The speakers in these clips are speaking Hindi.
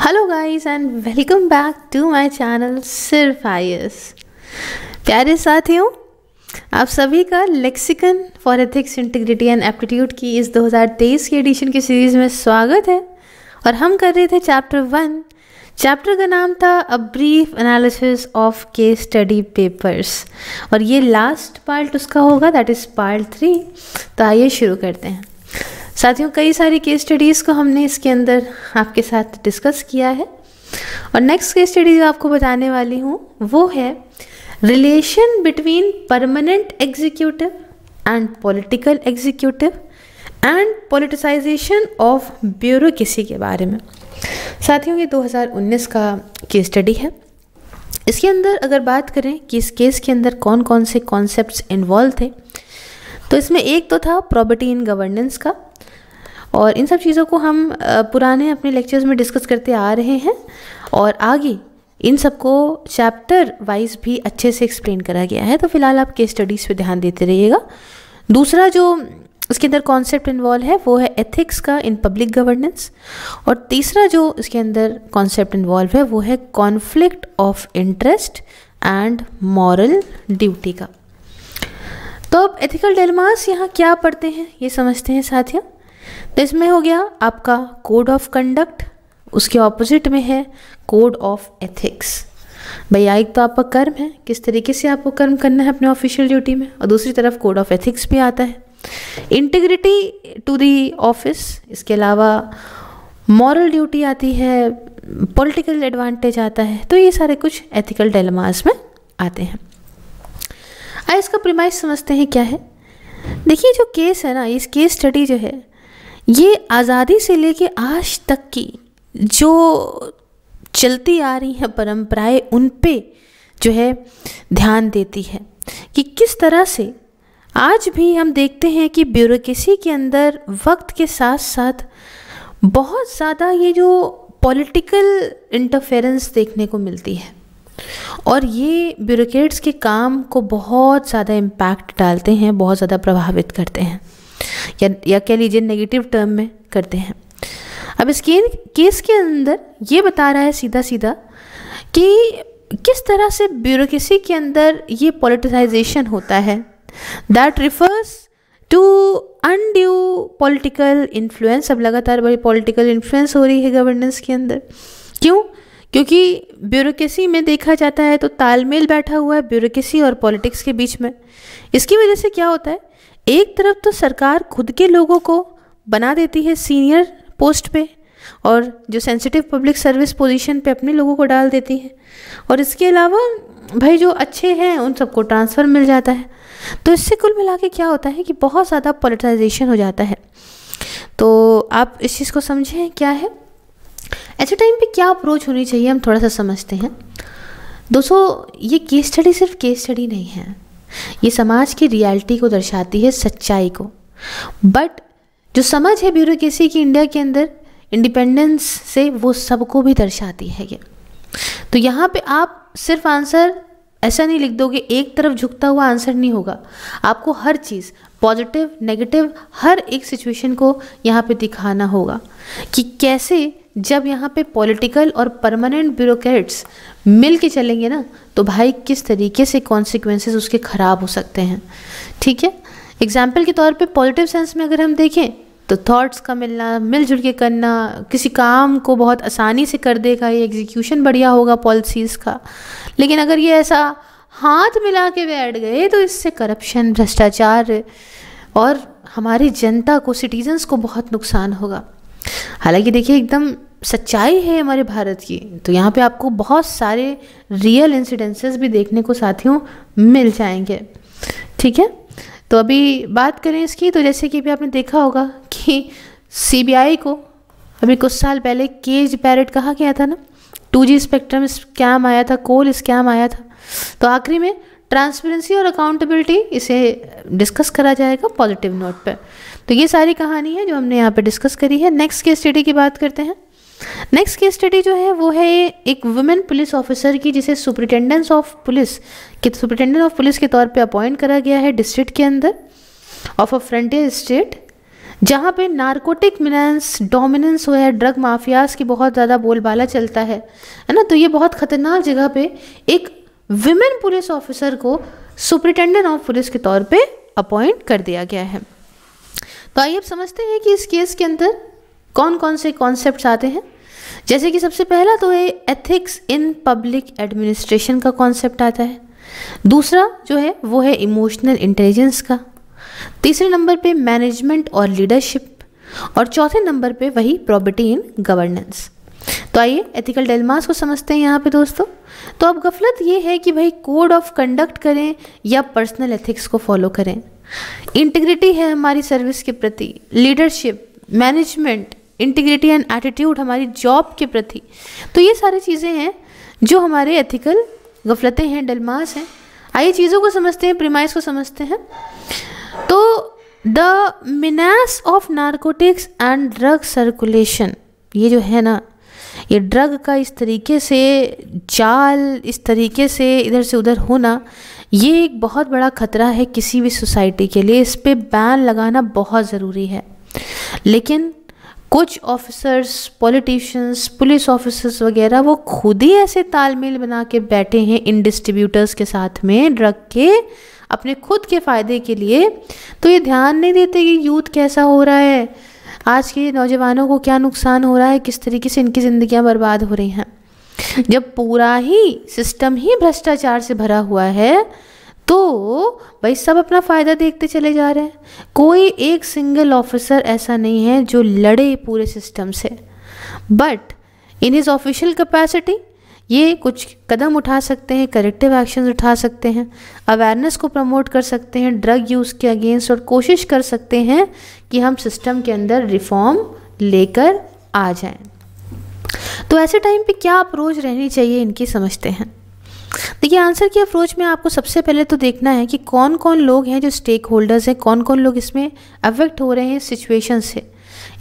Hello guys and welcome back to my channel सिर्फ आईएएस। प्यारे साथियों, आप सभी का lexicon for ethics integrity and aptitude की इस 2023 की एडिशन की सीरीज़ में स्वागत है। और हम कर रहे थे चैप्टर 1। चैप्टर का नाम था a brief analysis of case study papers और ये लास्ट पार्ट उसका होगा, दैट इज़ पार्ट 3। तो आइए शुरू करते हैं। साथियों, कई सारी केस स्टडीज़ को हमने इसके अंदर आपके साथ डिस्कस किया है और नेक्स्ट केस स्टडी जो आपको बताने वाली हूँ वो है relation between permanent executive and political executive and politicisation of bureaucracy के बारे में। साथियों, ये 2019 का केस स्टडी है। इसके अंदर अगर बात करें कि इस केस के अंदर कौन कौन से कॉन्सेप्ट्स इन्वॉल्व थे, तो इसमें एक तो था प्रॉपर्टी इन गवर्नेंस का, और इन सब चीज़ों को हम पुराने अपने लेक्चर्स में डिस्कस करते आ रहे हैं और आगे इन सबको चैप्टर वाइज भी अच्छे से एक्सप्लेन करा गया है। तो फिलहाल आप केस स्टडीज़ पे ध्यान देते रहिएगा। दूसरा जो इसके अंदर कॉन्सेप्ट इन्वॉल्व है वो है एथिक्स का इन पब्लिक गवर्नेंस, और तीसरा जो इसके अंदर कॉन्सेप्ट इन्वॉल्व है वो है conflict of interest and moral duty का। तो अब एथिकल डिलेमास यहाँ क्या पढ़ते हैं ये समझते हैं साथियों। तो इसमें हो गया आपका कोड ऑफ कंडक्ट, उसके ऑपोजिट में है कोड ऑफ एथिक्स। भैया एक तो आपका कर्म है, किस तरीके से आपको कर्म करना है अपने ऑफिशियल ड्यूटी में, और दूसरी तरफ कोड ऑफ एथिक्स भी आता है। इंटीग्रिटी टू दी ऑफिस, इसके अलावा मॉरल ड्यूटी आती है, पॉलिटिकल एडवांटेज आता है। तो ये सारे कुछ एथिकल डिलेमास में आते हैं। आइए इसका प्रीमाइस समझते हैं क्या है। देखिए जो केस है ना, इस केस स्टडी जो है ये आज़ादी से लेके आज तक की जो चलती आ रही हैं परंपराएं उन पे जो है ध्यान देती है कि किस तरह से आज भी हम देखते हैं कि ब्यूरोक्रेसी के अंदर वक्त के साथ साथ बहुत ज़्यादा ये जो पॉलिटिकल इंटरफेरेंस देखने को मिलती है, और ये ब्यूरोक्रेट्स के काम को बहुत ज़्यादा इम्पैक्ट डालते हैं, बहुत ज़्यादा प्रभावित करते हैं, या कह लीजिए नेगेटिव टर्म में करते हैं। अब इस केस के अंदर ये बता रहा है सीधा सीधा कि किस तरह से ब्यूरोक्रेसी के अंदर ये पॉलिटिसाइजेशन होता है, that refers to undue political influence. अब लगातार बड़ी पॉलिटिकल इन्फ्लुएंस हो रही है गवर्नेंस के अंदर। क्यों? क्योंकि ब्यूरोक्रेसी में देखा जाता है तो तालमेल बैठा हुआ है ब्यूरोक्रेसी और पॉलिटिक्स के बीच में। इसकी वजह से क्या होता है, एक तरफ तो सरकार खुद के लोगों को बना देती है सीनियर पोस्ट पे, और जो सेंसिटिव पब्लिक सर्विस पोजीशन पे अपने लोगों को डाल देती है, और इसके अलावा भाई जो अच्छे हैं उन सबको ट्रांसफ़र मिल जाता है। तो इससे कुल मिला के क्या होता है कि बहुत ज़्यादा पॉलिटिसाइजेशन हो जाता है। तो आप इस चीज़ को समझें क्या है, ऐसे टाइम पे क्या अप्रोच होनी चाहिए, हम थोड़ा सा समझते हैं। दोस्तों, ये केस स्टडी सिर्फ केस स्टडी नहीं है, ये समाज की रियलिटी को दर्शाती है, सच्चाई को। बट जो समझ है ब्यूरोक्रेसी की इंडिया के अंदर इंडिपेंडेंस से, वो सबको भी दर्शाती है ये। तो यहाँ पे आप सिर्फ आंसर ऐसा नहीं लिख दोगे, एक तरफ झुकता हुआ आंसर नहीं होगा। आपको हर चीज़ पॉजिटिव नेगेटिव हर एक सिचुएशन को यहाँ पे दिखाना होगा कि कैसे जब यहाँ पे पॉलिटिकल और परमानेंट ब्यूरोक्रेट्स मिल के चलेंगे ना, तो भाई किस तरीके से कॉन्सिक्वेंसेस उसके ख़राब हो सकते हैं। ठीक है, एग्जाम्पल के तौर पे पॉजिटिव सेंस में अगर हम देखें तो थॉट्स का मिलना, मिलजुल के करना, किसी काम को बहुत आसानी से कर देगा, ये एग्जीक्यूशन बढ़िया होगा पॉलिसीज़ का। लेकिन अगर ये ऐसा हाथ मिला के बैठ गए तो इससे करप्शन, भ्रष्टाचार और हमारी जनता को, सिटीजन्स को बहुत नुकसान होगा। हालांकि देखिए एकदम सच्चाई है हमारे भारत की, तो यहाँ पे आपको बहुत सारे रियल इंसिडेंसेस भी देखने को साथियों मिल जाएंगे। ठीक है, तो अभी बात करें इसकी, तो जैसे कि अभी आपने देखा होगा कि सीबीआई को अभी कुछ साल पहले केज पैरेट कहा गया था ना, 2G स्पेक्ट्रम स्कैम आया था, कोल स्कैम आया था। तो आखिरी में ट्रांसपेरेंसी और अकाउंटेबिलिटी इसे डिस्कस करा जाएगा पॉजिटिव नोट पर। तो ये सारी कहानी है जो हमने यहाँ पे डिस्कस करी है। नेक्स्ट केस स्टडी की बात करते हैं। नेक्स्ट केस स्टडी जो है वो है एक वुमेन पुलिस ऑफिसर की, जिसे सुपरिटेंडेंट ऑफ पुलिस के तौर पे अपॉइंट करा गया है डिस्ट्रिक्ट के अंदर ऑफ अ फ्रंटियर स्टेट, जहाँ पे नारकोटिक डोमिनेंस हुआ है, ड्रग माफियाज की बहुत ज़्यादा बोलबाला चलता है ना, तो ये बहुत ख़तरनाक जगह पे एक विमेन पुलिस ऑफिसर को सुपरिटेंडेंट ऑफ पुलिस के तौर पे अपॉइंट कर दिया गया है। तो आइए अब समझते हैं कि इस केस के अंदर कौन कौन से कॉन्सेप्ट्स आते हैं। जैसे कि सबसे पहला तो है एथिक्स इन पब्लिक एडमिनिस्ट्रेशन का कॉन्सेप्ट आता है। दूसरा जो है वो है इमोशनल इंटेलिजेंस का। तीसरे नंबर पे मैनेजमेंट और लीडरशिप, और चौथे नंबर पे वही प्रॉपर्टी इन गवर्नेंस। तो आइए एथिकल डिलेमास को समझते हैं यहाँ पे दोस्तों। तो अब गफलत ये है कि भाई कोड ऑफ कंडक्ट करें या पर्सनल एथिक्स को फॉलो करें। इंटीग्रिटी है हमारी सर्विस के प्रति, leadership, management, integrity and attitude हमारी जॉब के प्रति। तो ये सारी चीज़ें हैं जो हमारे एथिकल गफलतें हैं, डिलेमास हैं। आइए चीज़ों को समझते हैं, प्रीमाइस को समझते हैं। तो the menace of narcotics and drug circulation, ये जो है ना, ये ड्रग का इस तरीके से जाल, इस तरीके से इधर से उधर होना, ये एक बहुत बड़ा खतरा है किसी भी सोसाइटी के लिए। इस पे बैन लगाना बहुत ज़रूरी है। लेकिन कुछ ऑफिसर्स, पॉलिटिशियंस, पुलिस ऑफिसर्स वगैरह वो खुद ही ऐसे तालमेल बना के बैठे हैं इन डिस्ट्रीब्यूटर्स के साथ में ड्रग के, अपने खुद के फ़ायदे के लिए। तो ये ध्यान नहीं देते कि यूथ कैसा हो रहा है, आज के नौजवानों को क्या नुकसान हो रहा है, किस तरीके से इनकी ज़िंदगियां बर्बाद हो रही हैं। जब पूरा ही सिस्टम ही भ्रष्टाचार से भरा हुआ है तो भाई सब अपना फ़ायदा देखते चले जा रहे हैं। कोई एक सिंगल ऑफिसर ऐसा नहीं है जो लड़े पूरे सिस्टम से, but in his official capacity ये कुछ कदम उठा सकते हैं, करेक्टिव एक्शंस उठा सकते हैं, अवेयरनेस को प्रमोट कर सकते हैं ड्रग यूज़ के अगेंस्ट, और कोशिश कर सकते हैं कि हम सिस्टम के अंदर रिफॉर्म लेकर आ जाएं। तो ऐसे टाइम पे क्या अप्रोच रहनी चाहिए इनकी, समझते हैं। देखिए आंसर की अप्रोच में आपको सबसे पहले तो देखना है कि कौन कौन लोग हैं जो स्टेक होल्डर्स हैं, कौन कौन लोग इसमें अफेक्ट हो रहे हैं सिचुएशन से।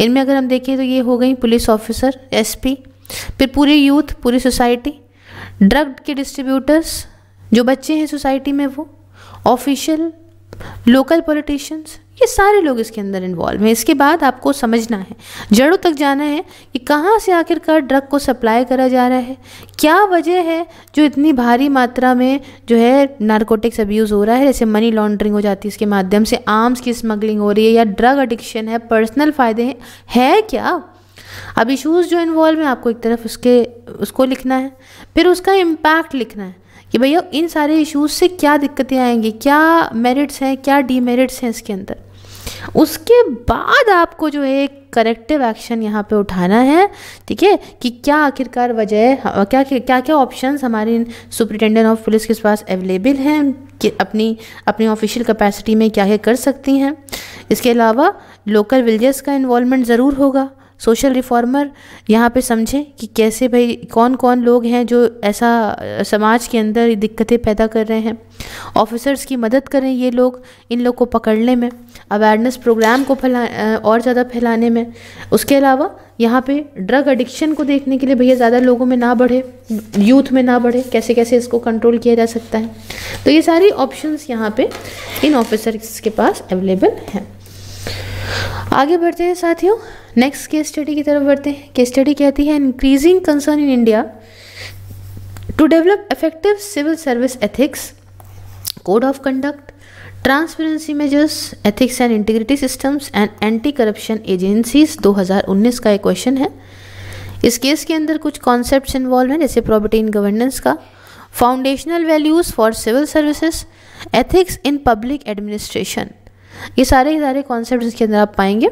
इनमें अगर हम देखें तो ये हो गई पुलिस ऑफिसर, एसपी, फिर पूरी यूथ, पूरी सोसाइटी, ड्रग के डिस्ट्रीब्यूटर्स, जो बच्चे हैं सोसाइटी में वो, ऑफिशियल, लोकल पॉलिटिशियंस, ये सारे लोग इसके अंदर इन्वॉल्व हैं। इसके बाद आपको समझना है, जड़ों तक जाना है कि कहाँ से आखिरकार ड्रग को सप्लाई करा जा रहा है, क्या वजह है जो इतनी भारी मात्रा में जो है नारकोटिक्स अब्यूज़ हो रहा है। जैसे मनी लॉन्ड्रिंग हो जाती है इसके माध्यम से, आर्म्स की स्मगलिंग हो रही है, या ड्रग एडिक्शन है, पर्सनल फ़ायदे है क्या। अब इशूज़ जो इन्वॉल्व हैं आपको एक तरफ उसको लिखना है, फिर उसका इम्पैक्ट लिखना है कि भैया इन सारे इश्यूज से क्या दिक्कतें आएंगी, क्या मेरिट्स हैं, क्या डीमेरिट्स हैं इसके अंदर। उसके बाद आपको जो है करेक्टिव एक्शन यहाँ पे उठाना है, ठीक है, कि क्या आखिरकार वजह, क्या क्या क्या ऑप्शंस हमारे सुपरिटेंडेंट ऑफ पुलिस के पास अवेलेबल हैं कि अपनी ऑफिशियल कैपेसिटी में क्या क्या कर सकती हैं। इसके अलावा लोकल विलेजेस का इन्वॉल्वमेंट ज़रूर होगा। सोशल रिफॉर्मर यहाँ पे समझें कि कैसे भाई कौन कौन लोग हैं जो ऐसा समाज के अंदर दिक्कतें पैदा कर रहे हैं। ऑफिसर्स की मदद करें ये लोग, इन लोग को पकड़ने में, अवेयरनेस प्रोग्राम को और ज़्यादा फैलाने में। उसके अलावा यहाँ पे ड्रग एडिक्शन को देखने के लिए भैया ज़्यादा लोगों में ना बढ़े, यूथ में ना बढ़े, कैसे कैसे इसको कंट्रोल किया जा सकता है। तो ये सारी ऑप्शंस यहाँ पे इन ऑफिसर्स के पास अवेलेबल हैं। आगे बढ़ते हैं साथियों, नेक्स्ट केस स्टडी की तरफ बढ़ते हैं। केस स्टडी कहती है increasing concern in India to develop effective civil service ethics, code of conduct, transparency measures, ethics and integrity systems and anti corruption agencies 2019 का एक क्वेश्चन है। इस केस के अंदर कुछ कॉन्सेप्ट्स इन्वॉल्व हैं, जैसे प्रॉपर्टी इन गवर्नेंस का, foundational values for civil services, ethics in public administration. ये सारे कॉन्सेप्ट इसके अंदर आप पाएंगे।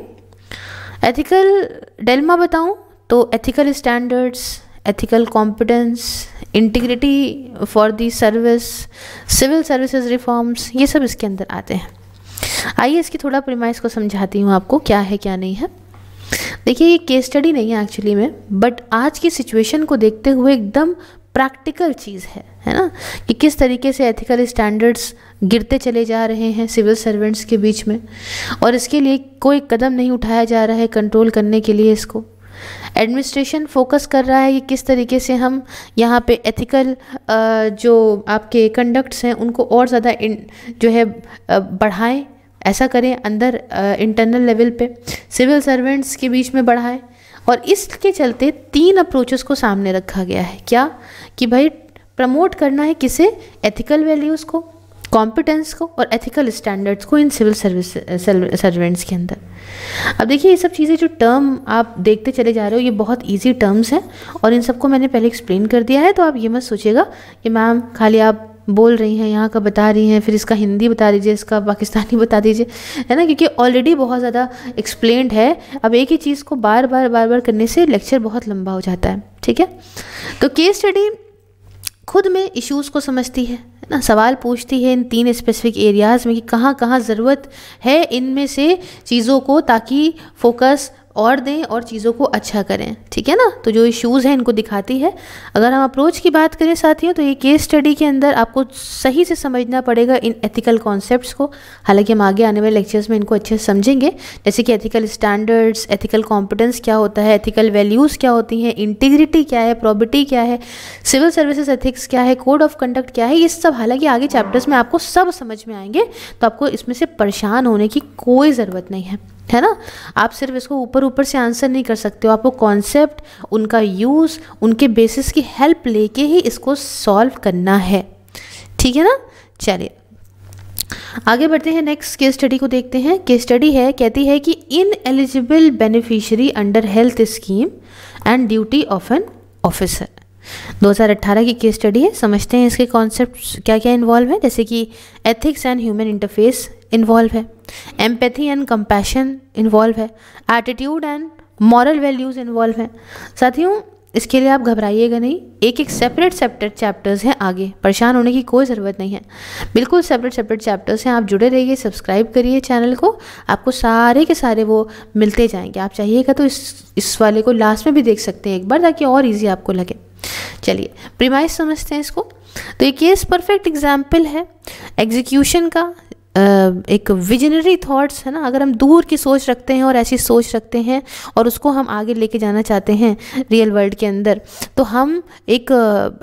एथिकल डिलेमा बताऊं तो ethical standards, ethical competence, integrity for the service, civil services reforms, ये सब इसके अंदर आते हैं। आइए इसकी थोड़ा प्रीमाइस को समझाती हूँ आपको क्या है क्या नहीं है। देखिए ये केस स्टडी नहीं है एक्चुअली में, बट आज की सिचुएशन को देखते हुए एकदम प्रैक्टिकल चीज़ है ना, कि किस तरीके से एथिकल स्टैंडर्ड्स गिरते चले जा रहे हैं सिविल सर्वेंट्स के बीच में, और इसके लिए कोई कदम नहीं उठाया जा रहा है कंट्रोल करने के लिए। इसको एडमिनिस्ट्रेशन फोकस कर रहा है कि किस तरीके से हम यहाँ पे एथिकल जो आपके कंडक्ट्स हैं उनको और ज़्यादा जो है बढ़ाएं, ऐसा करें अंदर इंटरनल लेवल पे, सिविल सर्वेंट्स के बीच में बढ़ाएं। और इसके चलते 3 अप्रोचेस को सामने रखा गया है। क्या कि भाई प्रमोट करना है किसे, एथिकल वैल्यूज़ को, कॉम्पिटेंस को और एथिकल स्टैंडर्ड्स को इन सिविल सर्वेंट्स के अंदर। अब देखिए ये सब चीज़ें जो टर्म आप देखते चले जा रहे हो ये बहुत इजी टर्म्स हैं और इन सबको मैंने पहले एक्सप्लेन कर दिया है, तो आप ये मत सोचिएगा कि मैम खाली आप बोल रही हैं, यहाँ का बता रही हैं, फिर इसका हिंदी बता दीजिए, इसका पाकिस्तानी बता दीजिए, है ना, क्योंकि ऑलरेडी बहुत ज़्यादा एक्सप्लेन्ड है। अब एक ही चीज़ को बार बार करने से लेक्चर बहुत लंबा हो जाता है, ठीक है। तो केस स्टडी खुद में इश्यूज़ को समझती है ना, सवाल पूछती है इन 3 स्पेसिफिक एरियाज़ में कि कहाँ कहाँ ज़रूरत है इनमें से चीज़ों को, ताकि फोकस और दें और चीज़ों को अच्छा करें, ठीक है ना। तो जो इश्यूज़ हैं इनको दिखाती है। अगर हम अप्रोच की बात करें साथियों, तो ये केस स्टडी के अंदर आपको सही से समझना पड़ेगा इन एथिकल कॉन्सेप्ट्स को। हालांकि हम आगे आने वाले लेक्चर्स में इनको अच्छे से समझेंगे, जैसे कि एथिकल स्टैंडर्ड्स, एथिकल कॉम्पिटेंस क्या होता है, एथिकल वैल्यूज़ क्या होती हैं, इंटीग्रिटी क्या है, प्रॉबिटी क्या है, सिविल सर्विसेज एथिक्स क्या है, कोड ऑफ कंडक्ट क्या है, ये सब हालांकि आगे चैप्टर्स में आपको सब समझ में आएंगे, तो आपको इसमें से परेशान होने की कोई ज़रूरत नहीं है ना। आप सिर्फ इसको ऊपर से आंसर नहीं कर सकते हो, आपको कॉन्सेप्ट, उनका यूज़, उनके बेसिस की हेल्प लेके ही इसको सॉल्व करना है, ठीक है ना। चलिए आगे बढ़ते हैं, नेक्स्ट केस स्टडी को देखते हैं। केस स्टडी है, कहती है कि in eligible beneficiary under health scheme and duty of an officer. 2018 की केस स्टडी है, समझते हैं इसके कॉन्सेप्ट क्या क्या इन्वॉल्व है। जैसे कि ethics and human interface involve है, एम्पैथी एंड कंपैशन इन्वॉल्व है, attitude and moral values involve हैं। साथियों इसके लिए आप घबराइएगा नहीं, एक सेपरेट चैप्टर्स हैं, आगे परेशान होने की कोई ज़रूरत नहीं है, बिल्कुल सेपरेट चैप्टर्स हैं। आप जुड़े रहिए, सब्सक्राइब करिए चैनल को, आपको सारे के सारे वो मिलते जाएंगे। आप चाहिएगा तो इस वाले को लास्ट में भी देख सकते हैं एक बार, ताकि और ईजी आपको लगे। चलिए प्रीमाइस समझते हैं इसको। तो ये केस परफेक्ट एग्जाम्पल है एग्जीक्यूशन का, एक विजनरी थॉट्स है ना। अगर हम दूर की सोच रखते हैं और ऐसी सोच रखते हैं और उसको हम आगे लेके जाना चाहते हैं रियल वर्ल्ड के अंदर, तो हम एक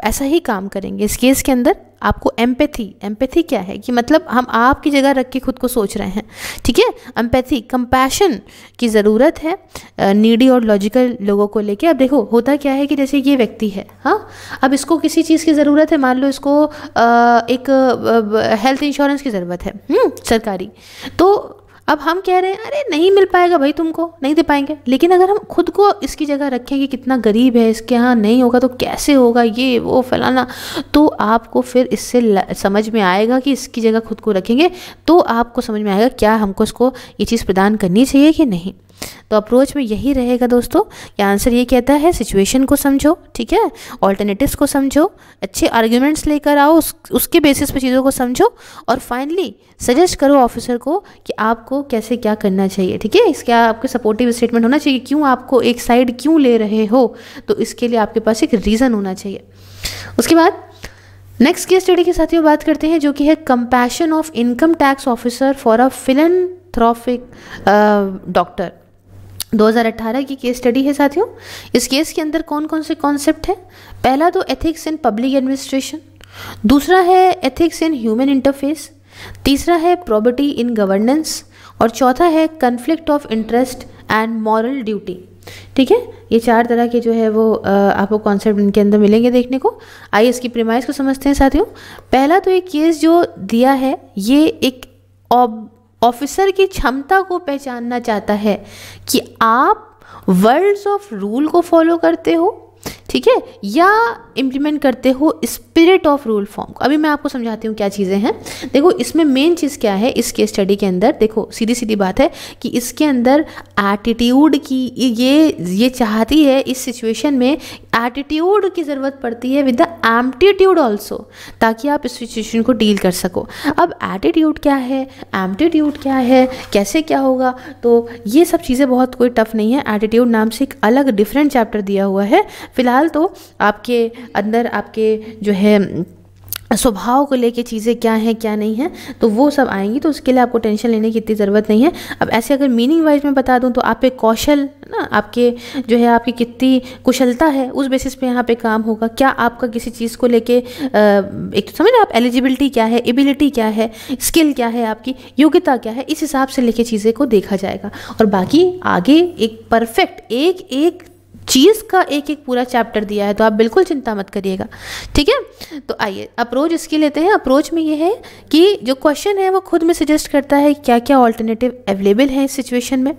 ऐसा ही काम करेंगे। इस केस के अंदर आपको एम्पैथी क्या है कि मतलब हम आपकी जगह रख के खुद को सोच रहे हैं, ठीक है। एम्पैथी, कंपैशन की ज़रूरत है नीडी और लॉजिकल लोगों को लेके। अब देखो होता क्या है कि जैसे ये व्यक्ति है, हाँ, अब इसको किसी चीज़ की ज़रूरत है, मान लो इसको एक हेल्थ इंश्योरेंस की ज़रूरत है सरकारी, तो अब हम कह रहे हैं अरे नहीं मिल पाएगा भाई, तुमको नहीं दे पाएंगे। लेकिन अगर हम खुद को इसकी जगह रखें कि कितना गरीब है, इसके यहाँ नहीं होगा तो कैसे होगा, ये वो फलाना, तो आपको फिर इससे समझ में आएगा कि इसकी जगह खुद को रखेंगे तो आपको समझ में आएगा क्या हमको इसको ये चीज़ प्रदान करनी चाहिए कि नहीं। तो अप्रोच में यही रहेगा दोस्तों। ये आंसर ये कहता है सिचुएशन को समझो, ठीक है, ऑल्टरनेटिव्स को समझो, अच्छे आर्ग्यूमेंट्स लेकर आओ, उसके बेसिस पे चीज़ों को समझो और फाइनली सजेस्ट करो ऑफिसर को कि आपको कैसे क्या करना चाहिए, ठीक है। इसके आपके सपोर्टिव स्टेटमेंट होना चाहिए, क्यों आपको एक साइड क्यों ले रहे हो, तो इसके लिए आपके पास एक रीज़न होना चाहिए। उसके बाद नेक्स्ट केस स्टडी के साथियों बात करते हैं, जो कि है compassion of income tax officer for a philanthropic doctor. 2018 की केस स्टडी है साथियों। इस केस के अंदर कौन कौन से कॉन्सेप्ट है? पहला तो एथिक्स इन पब्लिक एडमिनिस्ट्रेशन, दूसरा है एथिक्स इन ह्यूमन इंटरफेस, तीसरा है प्रॉपर्टी इन गवर्नेंस और चौथा है conflict of interest and moral duty, ठीक है। ये 4 तरह के जो है वो आपको कॉन्सेप्ट इनके अंदर मिलेंगे देखने को। आइए इसकी प्रीमाइस को समझते हैं साथियों। पहला तो एक केस जो दिया है ये एक ऑफिसर की क्षमता को पहचानना चाहता है कि आप वर्ड्स ऑफ रूल को फॉलो करते हो, ठीक है, या इम्प्लीमेंट करते हो स्पिरिट ऑफ रूल फॉर्म को। अभी मैं आपको समझाती हूँ क्या चीज़ें हैं। देखो इसमें मेन चीज़ क्या है इस केस स्टडी के अंदर, देखो सीधी सीधी बात है कि इसके अंदर एटीट्यूड की ये चाहती है, इस सिचुएशन में एटीट्यूड की ज़रूरत पड़ती है विद द एम्प्टीट्यूड ऑल्सो, ताकि आप इस सिचुएशन को डील कर सको। अब एटीट्यूड क्या है, एम्प्टीट्यूड क्या है, कैसे क्या होगा, तो ये सब चीज़ें बहुत कोई टफ नहीं है। एटीट्यूड नाम से एक अलग डिफरेंट चैप्टर दिया हुआ है। फिलहाल तो आपके अंदर आपके जो है स्वभाव को लेके चीज़ें क्या हैं क्या नहीं हैं, तो वो सब आएंगी, तो उसके लिए आपको टेंशन लेने की इतनी ज़रूरत नहीं है। अब ऐसे अगर मीनिंग वाइज में बता दूं तो आप पे कौशल ना, आपके जो है आपकी कितनी कुशलता है उस बेसिस पे यहाँ पे काम होगा। क्या आपका किसी चीज़ को लेके एक तो समझ आप एलिजिबिलिटी क्या है, एबिलिटी क्या है, स्किल क्या है, आपकी योग्यता क्या है, इस हिसाब से लेके चीज़ें को देखा जाएगा। और बाकी आगे एक परफेक्ट एक एक चीज़ का एक एक पूरा चैप्टर दिया है, तो आप बिल्कुल चिंता मत करिएगा, ठीक है। तो आइए अप्रोच इसकी लेते हैं। अप्रोच में ये है कि जो क्वेश्चन है वो खुद में सजेस्ट करता है क्या क्या ऑल्टरनेटिव अवेलेबल है इस सिचुएशन में,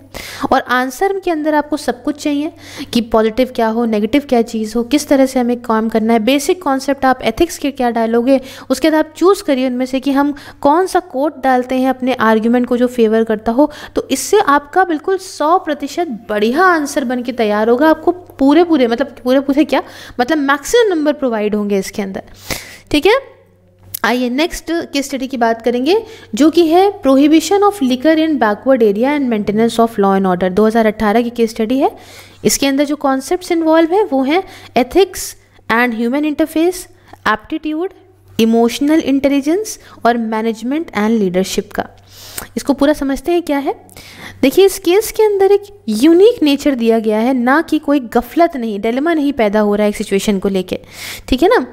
और आंसर के अंदर आपको सब कुछ चाहिए कि पॉजिटिव क्या हो, नेगेटिव क्या चीज़ हो, किस तरह से हमें काम करना है, बेसिक कॉन्सेप्ट आप एथिक्स के क्या डालोगे, उसके बाद आप चूज़ करिए उनमें से कि हम कौन सा कोट डालते हैं अपने आर्ग्यूमेंट को जो फेवर करता हो। तो इससे आपका बिल्कुल 100% बढ़िया आंसर बन के तैयार होगा। आपको पूरे क्या मतलब मैक्सिमम नंबर प्रोवाइड होंगे इसके अंदर, ठीक है। आइए नेक्स्ट केस स्टडी की बात करेंगे, जो कि है prohibition of liquor in backward area and maintenance of law and order. 2018 की केस स्टडी है। इसके अंदर जो कॉन्सेप्ट्स इन्वॉल्व है वो हैं ethics and human interface, aptitude, emotional intelligence और मैनेजमेंट एंड लीडरशिप का। इसको पूरा समझते हैं क्या है। देखिए इस केस के अंदर एक यूनिक नेचर दिया गया है, ना कि कोई गफलत नहीं, डिलेमा नहीं पैदा हो रहा है एक सिचुएशन को लेके, ठीक है ना।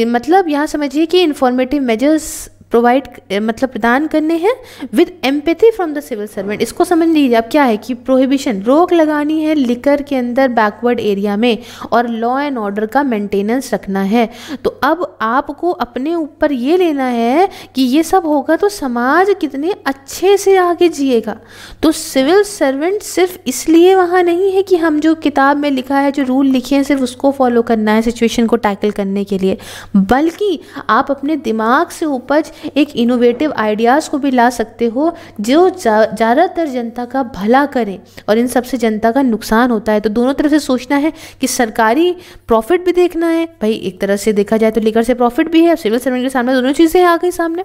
मतलब यहाँ समझिए कि इन्फॉर्मेटिव मेजर्स प्रोवाइड मतलब प्रदान करने हैं with empathy from the civil servant. इसको समझ लीजिए अब क्या है कि प्रोहिबिशन रोक लगानी है लिकर के अंदर बैकवर्ड एरिया में, और लॉ एंड ऑर्डर का मेंटेनेंस रखना है। तो अब आपको अपने ऊपर ये लेना है कि ये सब होगा तो समाज कितने अच्छे से आगे जिएगा। तो सिविल सर्वेंट सिर्फ इसलिए वहाँ नहीं है कि हम जो किताब में लिखा है, जो रूल लिखे हैं, सिर्फ उसको फॉलो करना है सिचुएशन को टैकल करने के लिए, बल्कि आप अपने दिमाग से उपज एक इनोवेटिव आइडियाज़ को भी ला सकते हो जो ज़्यादातर जनता का भला करें, और इन सबसे जनता का नुकसान होता है। तो दोनों तरफ से सोचना है कि सरकारी प्रॉफिट भी देखना है, भाई एक तरह से देखा जाए तो लिकर से प्रॉफिट भी है, सिविल सर्वेंट के सामने दोनों चीज़ें आ गई सामने,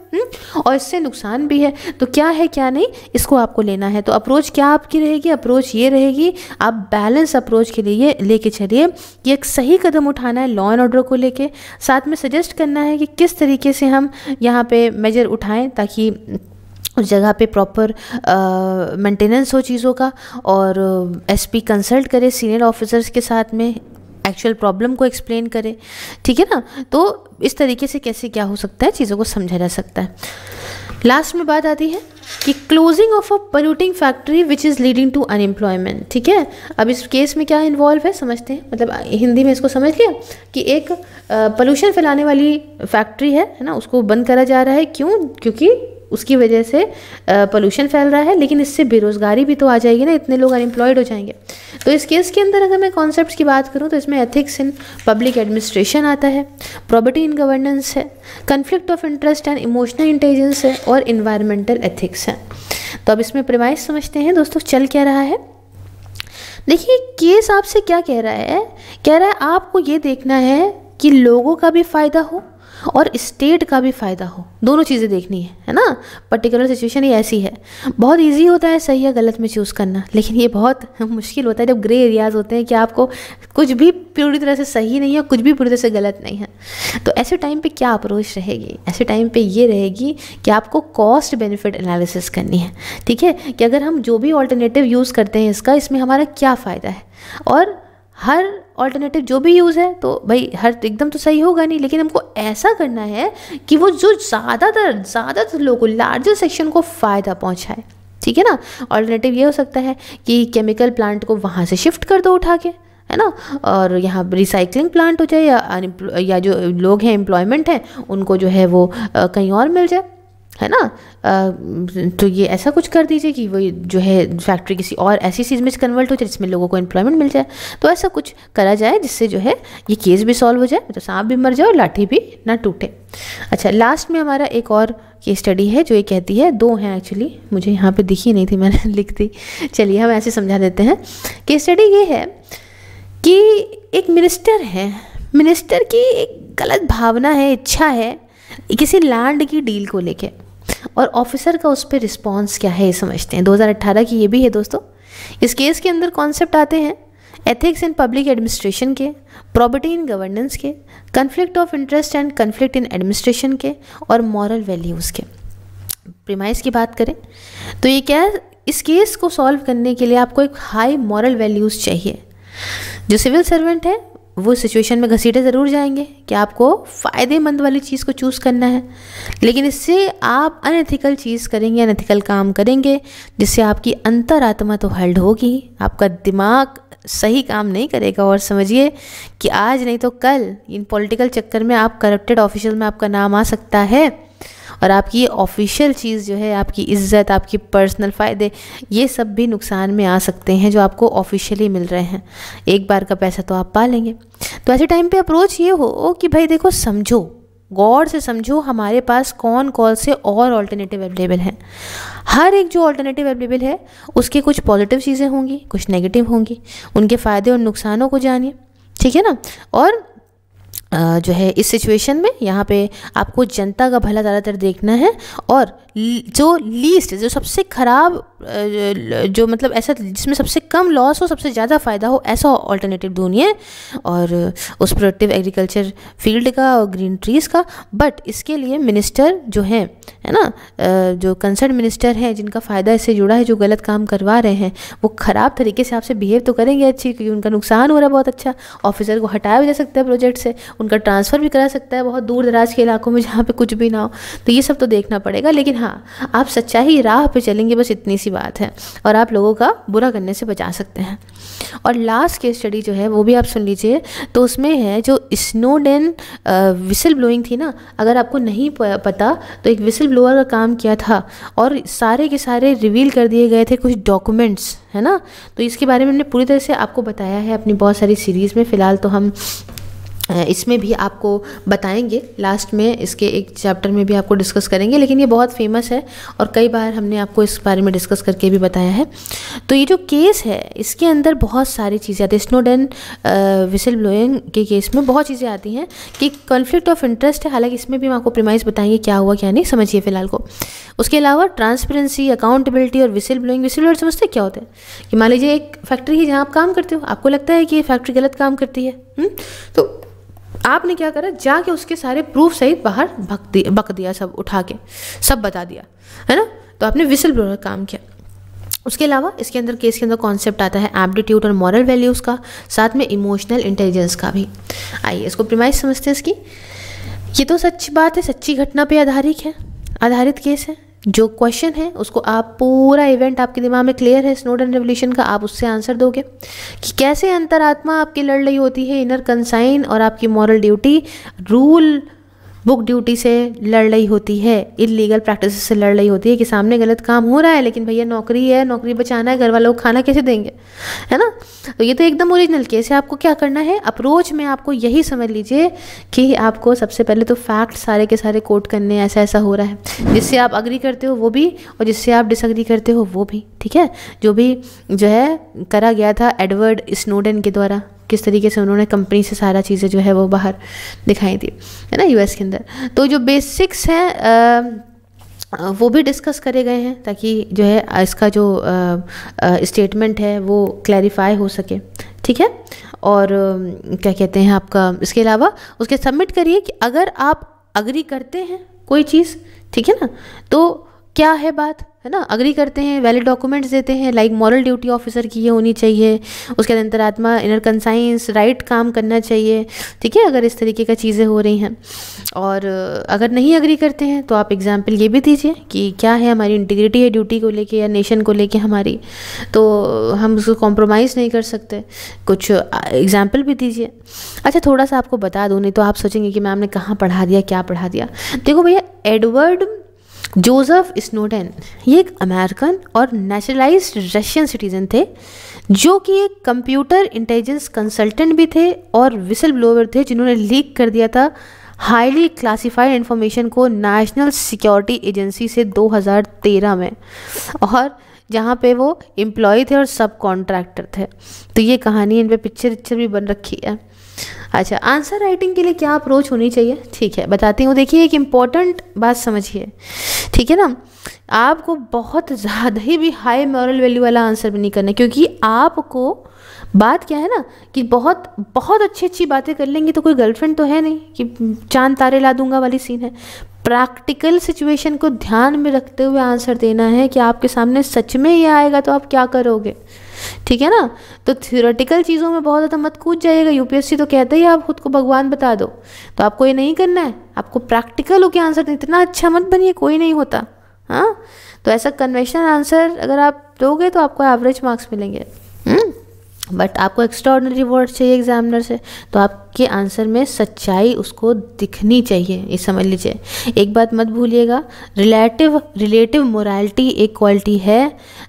और इससे नुकसान भी है। तो क्या है क्या नहीं, इसको आपको लेना है। तो अप्रोच क्या आपकी रहेगी, अप्रोच ये रहेगी, आप बैलेंस अप्रोच के लिए लेके चलिए। ये एक सही कदम उठाना है लॉ एंड ऑर्डर को लेके, साथ में सजेस्ट करना है कि किस तरीके से हम यहाँ पे मेजर उठाएं ताकि उस जगह पे प्रॉपर मेंटेनेंस हो चीज़ों का, और एसपी कंसल्ट करे सीनियर ऑफिसर्स के साथ में, एक्चुअल प्रॉब्लम को एक्सप्लेन करे, ठीक है ना। तो इस तरीके से कैसे क्या हो सकता है चीज़ों को समझा जा सकता है। लास्ट में बात आती है कि closing of a polluting factory which is leading to unemployment, ठीक है। अब इस केस में क्या इन्वॉल्व है समझते हैं, मतलब हिंदी में इसको समझ लिया कि एक पोल्यूशन फैलाने वाली फैक्ट्री है ना, उसको बंद करा जा रहा है। क्यों? क्योंकि उसकी वजह से पोल्यूशन फैल रहा है, लेकिन इससे बेरोज़गारी भी तो आ जाएगी ना, इतने लोग अनएम्प्लॉयड हो जाएंगे। तो इस केस के अंदर अगर मैं कॉन्सेप्ट्स की बात करूं तो इसमें एथिक्स इन पब्लिक एडमिनिस्ट्रेशन आता है, प्रॉपर्टी इन गवर्नेंस है, conflict of interest and emotional intelligence है, और इन्वायरमेंटल एथिक्स है। तो अब इसमें प्रीमाइस समझते हैं दोस्तों चल क्या रहा है। देखिए केस आपसे क्या कह रहा है आपको ये देखना है कि लोगों का भी फ़ायदा हो और स्टेट का भी फ़ायदा हो, दोनों चीज़ें देखनी है ना। पर्टिकुलर सिचुएशन ही ऐसी है, बहुत इजी होता है सही या गलत में चूज़ करना, लेकिन ये बहुत मुश्किल होता है जब ग्रे एरियाज़ होते हैं कि आपको कुछ भी पूरी तरह से सही नहीं है, कुछ भी पूरी तरह से गलत नहीं है। तो ऐसे टाइम पे क्या अप्रोच रहेगी, ऐसे टाइम पे ये रहेगी कि आपको कॉस्ट बेनिफिट एनालिसिस करनी है, ठीक है, कि अगर हम जो भी ऑल्टरनेटिव यूज़ करते हैं इसका, इसमें हमारा क्या फ़ायदा है, और हर ऑल्टरनेटिव जो भी यूज़ है तो भाई हर एकदम तो सही होगा नहीं, लेकिन हमको ऐसा करना है कि वो जो ज़्यादातर लोगों को, लार्जर सेक्शन को फ़ायदा पहुंचाए, ठीक है ना। ऑल्टरनेटिव ये हो सकता है कि केमिकल प्लांट को वहाँ से शिफ्ट कर दो उठा के, है ना, और यहाँ रिसाइकलिंग प्लांट हो जाए, या जो लोग हैं एम्प्लॉयमेंट है उनको जो है वो कहीं और मिल जाए, है ना। तो ये ऐसा कुछ कर दीजिए कि वो जो है फैक्ट्री किसी और ऐसी चीज़ में कन्वर्ट हो जाए जिसमें लोगों को एम्प्लॉयमेंट मिल जाए। तो ऐसा कुछ करा जाए जिससे जो है ये केस भी सॉल्व हो जाए, तो सांप भी मर जाए और लाठी भी ना टूटे। अच्छा, लास्ट में हमारा एक और केस स्टडी है जो ये कहती है, दो हैं एक्चुअली, मुझे यहाँ पे दिखी नहीं थी, मैंने लिख दी, चलिए हम ऐसे समझा देते हैं। केस स्टडी ये है कि एक मिनिस्टर है, मिनिस्टर की एक गलत भावना है, इच्छा है किसी लैंड की डील को लेके, और ऑफिसर का उस पर रिस्पॉन्स क्या है ये समझते हैं। 2018 की ये भी है दोस्तों। इस केस के अंदर कॉन्सेप्ट आते हैं एथिक्स इन पब्लिक एडमिनिस्ट्रेशन के, प्रॉपर्टी इन गवर्नेंस के, conflict of interest and conflict in administration के, और मॉरल वैल्यूज़ के। प्रीमाइस की बात करें तो ये क्या है, इस केस को सॉल्व करने के लिए आपको एक हाई मॉरल वैल्यूज़ चाहिए। जो सिविल सर्वेंट है वो सिचुएशन में घसीटे ज़रूर जाएंगे कि आपको फ़ायदेमंद वाली चीज़ को चूज़ करना है, लेकिन इससे आप अनएथिकल चीज़ करेंगे, अनएथिकल काम करेंगे, जिससे आपकी अंतरात्मा तो हर्ट होगी, आपका दिमाग सही काम नहीं करेगा। और समझिए कि आज नहीं तो कल इन पॉलिटिकल चक्कर में आप करप्टेड ऑफिशियल में आपका नाम आ सकता है, और आपकी ये ऑफिशियल चीज़ जो है, आपकी इज्जत, आपकी पर्सनल फ़ायदे, ये सब भी नुकसान में आ सकते हैं जो आपको ऑफिशियली मिल रहे हैं। एक बार का पैसा तो आप पा लेंगे। तो ऐसे टाइम पे अप्रोच ये हो कि भाई देखो, समझो, गौर से समझो हमारे पास कौन कौन से और ऑल्टरनेटिव अवेलेबल हैं। हर एक जो ऑल्टरनेटिव अवेलेबल है उसके कुछ पॉजिटिव चीज़ें होंगी, कुछ नेगेटिव होंगी, उनके फ़ायदे और नुकसानों को जानिए, ठीक है ना। और जो है इस सिचुएशन में यहाँ पे आपको जनता का भला ज़्यादातर देखना है, और जो लीस्ट, जो सबसे ख़राब, जो मतलब ऐसा जिसमें सबसे कम लॉस हो, सबसे ज़्यादा फ़ायदा हो, ऐसा ऑल्टरनेटिव ढूंढिए, और उस प्रोडक्टिव एग्रीकल्चर फील्ड का और ग्रीन ट्रीज़ का। बट इसके लिए मिनिस्टर जो हैं, है ना, जो कंसर्न मिनिस्टर हैं जिनका फ़ायदा इससे जुड़ा है, जो गलत काम करवा रहे हैं, वो ख़राब तरीके से आपसे बिहेव तो करेंगे अच्छी, क्योंकि उनका नुकसान हो रहा है बहुत अच्छा। ऑफिसर को हटाया भी जा सकता है प्रोजेक्ट से, उनका ट्रांसफ़र भी करा सकता है बहुत दूर दराज के इलाकों में जहाँ पे कुछ भी ना हो। तो ये सब तो देखना पड़ेगा, लेकिन हाँ, आप सच्चाई राह पे चलेंगे, बस इतनी सी बात है, और आप लोगों का बुरा करने से बचा सकते हैं। और लास्ट केस स्टडी जो है वो भी आप सुन लीजिए। तो उसमें है जो स्नोडेन विसल ब्लोइंग थी ना, अगर आपको नहीं पता तो एक विसल ब्लोअर का काम किया था, और सारे के सारे रिवील कर दिए गए थे कुछ डॉक्यूमेंट्स, है ना। तो इसके बारे में हमने पूरी तरह से आपको बताया है अपनी बहुत सारी सीरीज़ में। फ़िलहाल तो हम इसमें भी आपको बताएंगे, लास्ट में इसके एक चैप्टर में भी आपको डिस्कस करेंगे, लेकिन ये बहुत फेमस है और कई बार हमने आपको इस बारे में डिस्कस करके भी बताया है। तो ये जो केस है इसके अंदर बहुत सारी चीज़ें आती हैं। स्नोडेन विसल ब्लोइंग के केस में बहुत चीज़ें आती हैं कि कॉन्फ्लिक्ट ऑफ इंटरेस्ट है, हालांकि इसमें भी हम आपको प्रीमाइस बताएंगे क्या हुआ क्या नहीं, समझिए फ़िलहाल को। उसके अलावा ट्रांसपेरेंसी, अकाउंटेबिलिटी और विसल ब्लोइंग। विसल ब्लोअर समझते क्या होता है कि मान लीजिए एक फैक्ट्री है जहाँ आप काम करते हो, आपको लगता है कि ये फैक्ट्री गलत काम करती है, तो आपने क्या करा, जाके उसके सारे प्रूफ सहित बाहर बक दिया, सब उठा के सब बता दिया, है ना। तो आपने विसल ब्लोअर काम किया। उसके अलावा इसके अंदर केस के अंदर कॉन्सेप्ट आता है एप्टीट्यूड और मॉरल वैल्यूज़ का, साथ में इमोशनल इंटेलिजेंस का भी। आइए इसको प्रीमाइस समझते हैं इसकी। ये तो सच्ची बात है, सच्ची घटना पे आधारित केस है। जो क्वेश्चन है उसको आप पूरा इवेंट आपके दिमाग में क्लियर है स्नोडेन रेवोल्यूशन का, आप उससे आंसर दोगे कि कैसे अंतरात्मा आपकी लड़ रही होती है, इनर कंसाइन, और आपकी moral duty rule book duty से लड़ रही होती है, इलीगल प्रैक्टिस से लड़ रही होती है कि सामने गलत काम हो रहा है, लेकिन भैया नौकरी है, नौकरी बचाना है, घर वालों को खाना कैसे देंगे, है ना। तो ये तो एकदम ओरिजिनल केस है। आपको क्या करना है, अप्रोच में आपको यही समझ लीजिए कि आपको सबसे पहले तो फैक्ट सारे के सारे कोट करने, ऐसा ऐसा हो रहा है, जिससे आप अग्री करते हो वो भी, और जिससे आप डिसअग्री करते हो वो भी, ठीक है। जो भी जो है करा गया था एडवर्ड स्नोडेन के द्वारा, किस तरीके से उन्होंने कंपनी से सारा चीज़ें जो है वो बाहर दिखाई थी, है ना, यूएस के अंदर। तो जो बेसिक्स हैं वो भी डिस्कस करे गए हैं, ताकि जो है इसका जो स्टेटमेंट है वो क्लैरिफाई हो सके, ठीक है। और क्या कहते हैं आपका, इसके अलावा उसके सबमिट करिए कि अगर आप अग्री करते हैं कोई चीज़, ठीक है ना, तो क्या है बात, है ना, अग्री करते हैं, वैलिड डॉक्यूमेंट्स देते हैं, लाइक मॉरल ड्यूटी ऑफिसर की ये होनी चाहिए, उसके अंतरात्मा इनर कंसाइंस, राइट काम करना चाहिए, ठीक है, अगर इस तरीके का चीज़ें हो रही हैं। और अगर नहीं अग्री करते हैं तो आप एग्जाम्पल ये भी दीजिए कि क्या है हमारी इंटीग्रिटी है ड्यूटी को लेके या नेशन को लेके हमारी, तो हम उसको कॉम्प्रोमाइज़ नहीं कर सकते, कुछ एग्जाम्पल भी दीजिए। अच्छा, थोड़ा सा आपको बता दूँ, नहीं तो आप सोचेंगे कि मैम ने कहाँ पढ़ा दिया, क्या पढ़ा दिया। देखो भैया, एडवर्ड जोसेफ स्नोडेन ये एक अमेरिकन और नेचुरलाइज्ड रशियन सिटीजन थे, जो कि एक कंप्यूटर इंटेलिजेंस कंसल्टेंट भी थे और विसल ब्लोअर थे, जिन्होंने लीक कर दिया था हाईली क्लासिफाइड इन्फॉर्मेशन को नेशनल सिक्योरिटी एजेंसी से 2013 में, और जहाँ पे वो एम्प्लॉय थे और सब कॉन्ट्रैक्टर थे। तो ये कहानी, इन पे पिक्चर भी बन रखी है, अच्छा, आंसर राइटिंग के लिए क्या अप्रोच होनी चाहिए, ठीक है बताती हूँ। देखिए एक इम्पॉर्टेंट बात समझिए, ठीक है ना, आपको बहुत ज़्यादा ही भी हाई मॉरल वैल्यू वाला आंसर भी नहीं करना है, क्योंकि आपको बात क्या है ना कि बहुत बहुत अच्छी अच्छी बातें कर लेंगे तो कोई गर्लफ्रेंड तो है नहीं कि चांद तारे ला दूंगा वाली सीन है। प्रैक्टिकल सिचुएशन को ध्यान में रखते हुए आंसर देना है कि आपके सामने सच में ये आएगा तो आप क्या करोगे, ठीक है ना। तो थ्योरेटिकल चीज़ों में बहुत ज़्यादा मत कूद जाइएगा, यूपीएससी तो कहते ही आप खुद को भगवान बता दो, तो आपको ये नहीं करना है, आपको प्रैक्टिकल होकर आंसर दें। इतना अच्छा मत बनिए, कोई नहीं होता। हाँ, तो ऐसा कन्वेंशनल आंसर अगर आप दोगे तो आपको एवरेज मार्क्स मिलेंगे, बट आपको एक्स्ट्रा ऑर्डिनरी रिवॉर्ड चाहिए एग्जामिनर से, तो आपके आंसर में सच्चाई उसको दिखनी चाहिए, ये समझ लीजिए। एक बात मत भूलिएगा, रिलेटिव मोरालिटी एक क्वालिटी है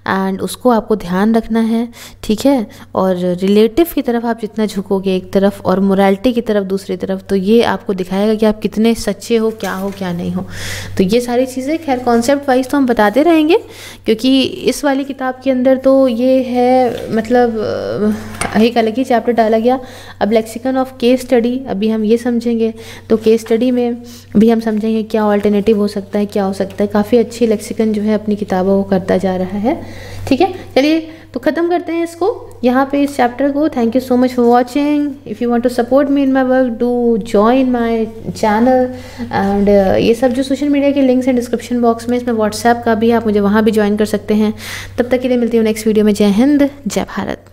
एंड उसको आपको ध्यान रखना है, ठीक है। और रिलेटिव की तरफ आप जितना झुकोगे एक तरफ और मोरालिटी की तरफ दूसरी तरफ, तो ये आपको दिखाएगा कि आप कितने सच्चे हो क्या नहीं हो। तो ये सारी चीज़ें खैर कॉन्सेप्ट वाइज तो हम बताते रहेंगे, क्योंकि इस वाली किताब के अंदर तो ये है, मतलब एक अलग ही चैप्टर डाला गया। अब लेक्सिकन ऑफ केस स्टडी अभी हम ये समझेंगे, तो केस स्टडी में भी हम समझेंगे क्या ऑल्टरनेटिव हो सकता है, क्या हो सकता है। काफ़ी अच्छी लेक्सिकन जो है अपनी किताबों को करता जा रहा है, ठीक है। चलिए तो ख़त्म करते हैं इसको यहाँ पे, इस चैप्टर को। Thank you so much for watching. If you want to support me in my work, do join my channel and ये सब जो सोशल मीडिया के लिंक्स हैं डिस्क्रिप्शन बॉक्स में, इसमें व्हाट्सएप का भी, आप मुझे वहाँ भी ज्वाइन कर सकते हैं। तब तक के लिए मिलती हूँ नेक्स्ट वीडियो में। जय हिंद, जय भारत।